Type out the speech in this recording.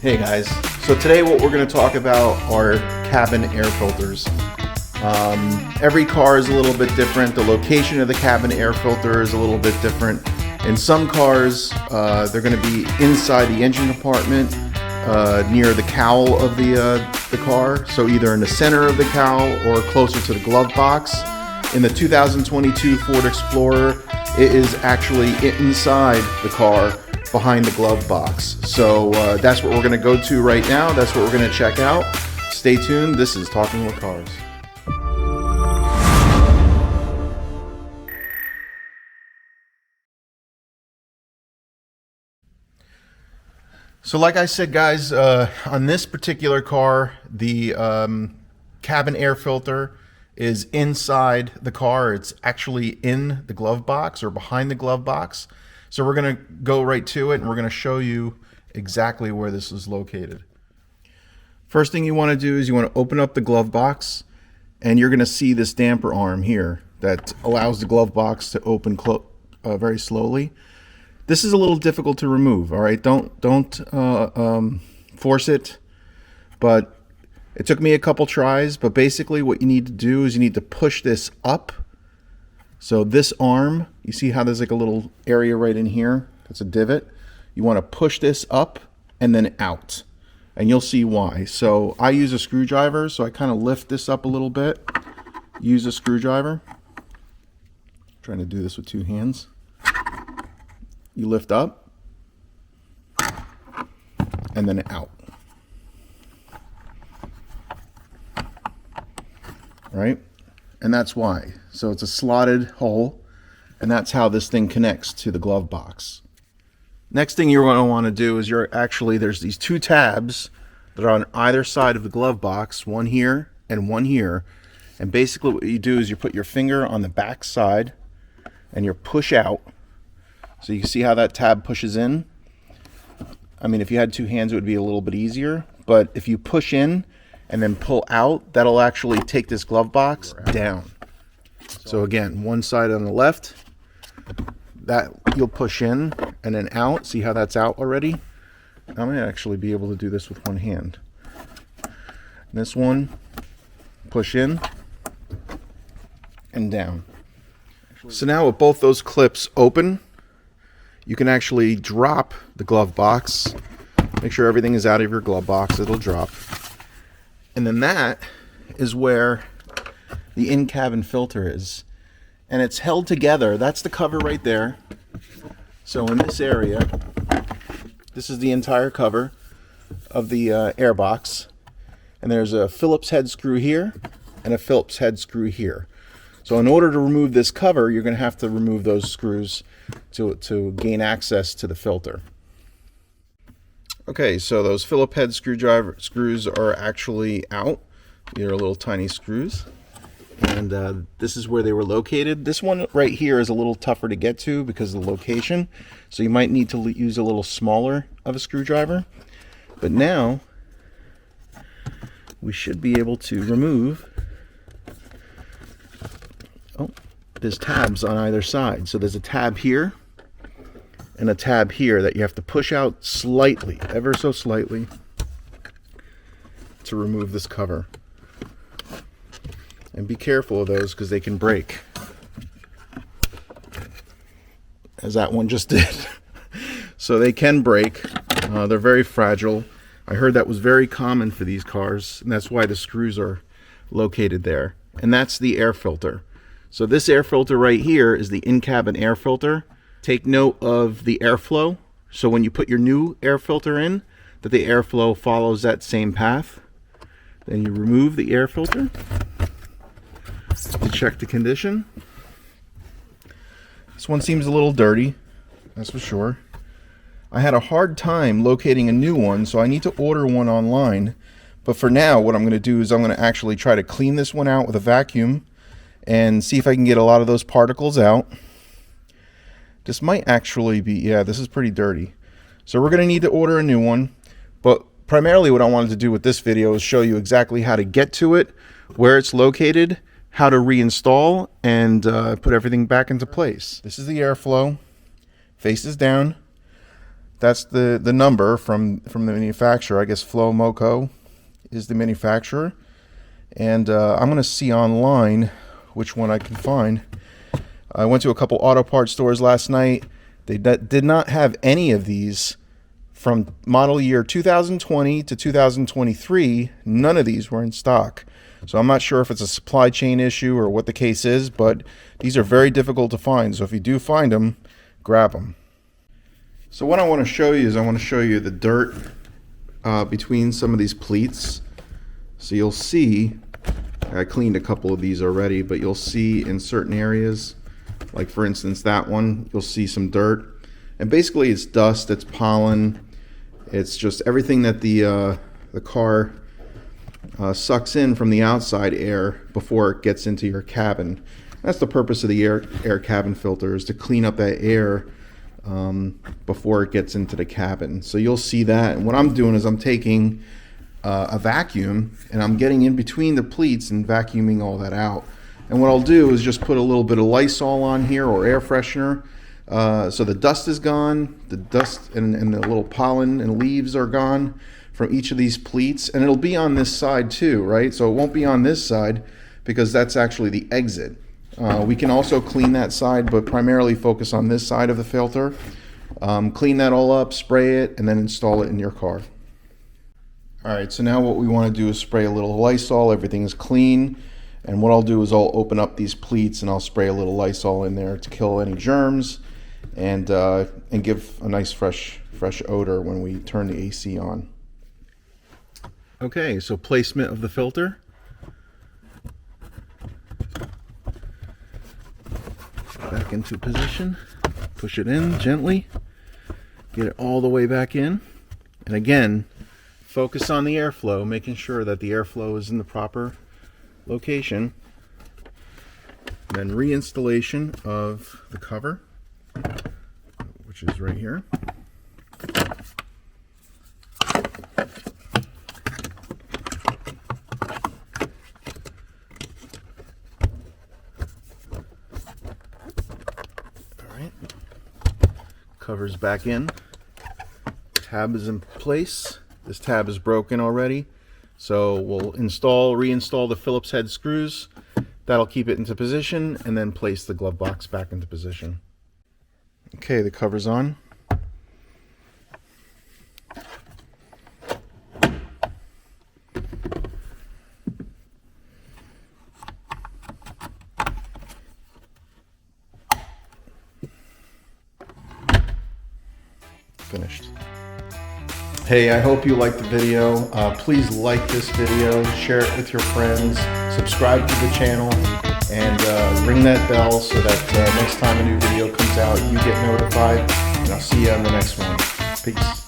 Hey guys, so today what we're going to talk about are cabin air filters. Every car is a little bit different. The location of the cabin air filter is a little bit different. In some cars, they're going to be inside the engine compartment, near the cowl of the car. So either in the center of the cowl or closer to the glove box. In the 2022 Ford Explorer, it is actually inside the car, behind the glove box. So that's what we're going to go to right now. That's what we're going to check out. Stay tuned. This is Talking with Cars. So like I said, guys, on this particular car, the cabin air filter is inside the car. It's actually in the glove box or behind the glove box. So we're going to go right to it and we're going to show you exactly where this is located. First thing you want to do is you want to open up the glove box, and you're going to see this damper arm here that allows the glove box to open very slowly. This is a little difficult to remove. All right, don't force it, but it took me a couple tries. But basically what you need to do is you need to push this up. So this arm, you see how there's like a little area right in here? That's a divot. You want to push this up and then out, and you'll see why. So I use a screwdriver, so I kind of lift this up a little bit. Use a screwdriver. I'm trying to do this with two hands. You lift up and then out. Right? And that's why. So it's a slotted hole, and that's how this thing connects to the glove box. Next thing you're going to want to do is there's these two tabs that are on either side of the glove box, one here and one here. And basically what you do is you put your finger on the back side and you push out. So you can see how that tab pushes in. I mean, if you had two hands, it would be a little bit easier. But if you push in and then pull out, that'll actually take this glove box down. So again, one side on the left, that you'll push in and then out. See how that's out already? I'm going to actually be able to do this with one hand. This one, push in and down. So now with both those clips open, you can actually drop the glove box. Make sure everything is out of your glove box. It'll drop. And then that is where the in-cabin filter is. And it's held together. That's the cover right there. So in this area, this is the entire cover of the air box. And there's a Phillips head screw here and a Phillips head screw here. So in order to remove this cover, you're going to have to remove those screws to gain access to the filter. Okay, so those Phillips head screws are actually out. They're little tiny screws. And this is where they were located. This one right here is a little tougher to get to because of the location. So you might need to use a little smaller of a screwdriver. But now we should be able to remove. Oh, there's tabs on either side. So there's a tab here and a tab here that you have to push out slightly, ever so slightly, to remove this cover. And be careful of those because they can break, as that one just did. So they can break. They're very fragile. I heard that was very common for these cars, and that's why the screws are located there. And that's the air filter. So this air filter right here is the in-cabin air filter. Take note of the airflow. So when you put your new air filter in, that the airflow follows that same path. Then you remove the air filter to check the condition. This one seems a little dirty, that's for sure. I had a hard time locating a new one, so I need to order one online. But for now, what I'm going to do is I'm going to actually try to clean this one out with a vacuum and see if I can get a lot of those particles out. This might actually be, yeah, this is pretty dirty. So we're going to need to order a new one. But primarily what I wanted to do with this video is show you exactly how to get to it, where it's located, how to reinstall, and put everything back into place. This is the airflow, faces down. That's the number from the manufacturer. I guess Flow Moco is the manufacturer. And I'm going to see online which one I can find. I went to a couple auto parts stores last night. They did not have any of these from model year 2020 to 2023. None of these were in stock. So I'm not sure if it's a supply chain issue or what the case is, but these are very difficult to find. So if you do find them, grab them. So what I want to show you is I want to show you the dirt between some of these pleats. So you'll see, I cleaned a couple of these already, but you'll see in certain areas, like for instance that one, you'll see some dirt. And basically it's dust, it's pollen, it's just everything that the car sucks in from the outside air before it gets into your cabin. That's the purpose of the air cabin filter, is to clean up that air before it gets into the cabin. So you'll see that, and what I'm doing is I'm taking a vacuum and I'm getting in between the pleats and vacuuming all that out. And what I'll do is just put a little bit of Lysol on here, or air freshener, so the dust is gone, the dust and the little pollen and leaves are gone from each of these pleats, and it'll be on this side too, right? So it won't be on this side because that's actually the exit. We can also clean that side, but primarily focus on this side of the filter. Clean that all up, spray it, and then install it in your car. All right, so now what we want to do is spray a little Lysol. Everything is clean, and what I'll do is I'll open up these pleats and I'll spray a little Lysol in there to kill any germs and give a nice fresh odor when we turn the AC on. Okay, so placement of the filter. Back into position, push it in gently, get it all the way back in, and again focus on the airflow, making sure that the airflow is in the proper location. Then reinstallation of the cover, which is right here. Cover's back in, tab is in place. This tab is broken already, so we'll reinstall the Phillips head screws. That'll keep it into position, and then place the glove box back into position. Okay, the cover's on. Finished. Hey, I hope you liked the video. Please like this video, share it with your friends, subscribe to the channel, and ring that bell so that next time a new video comes out, you get notified. And I'll see you on the next one. Peace.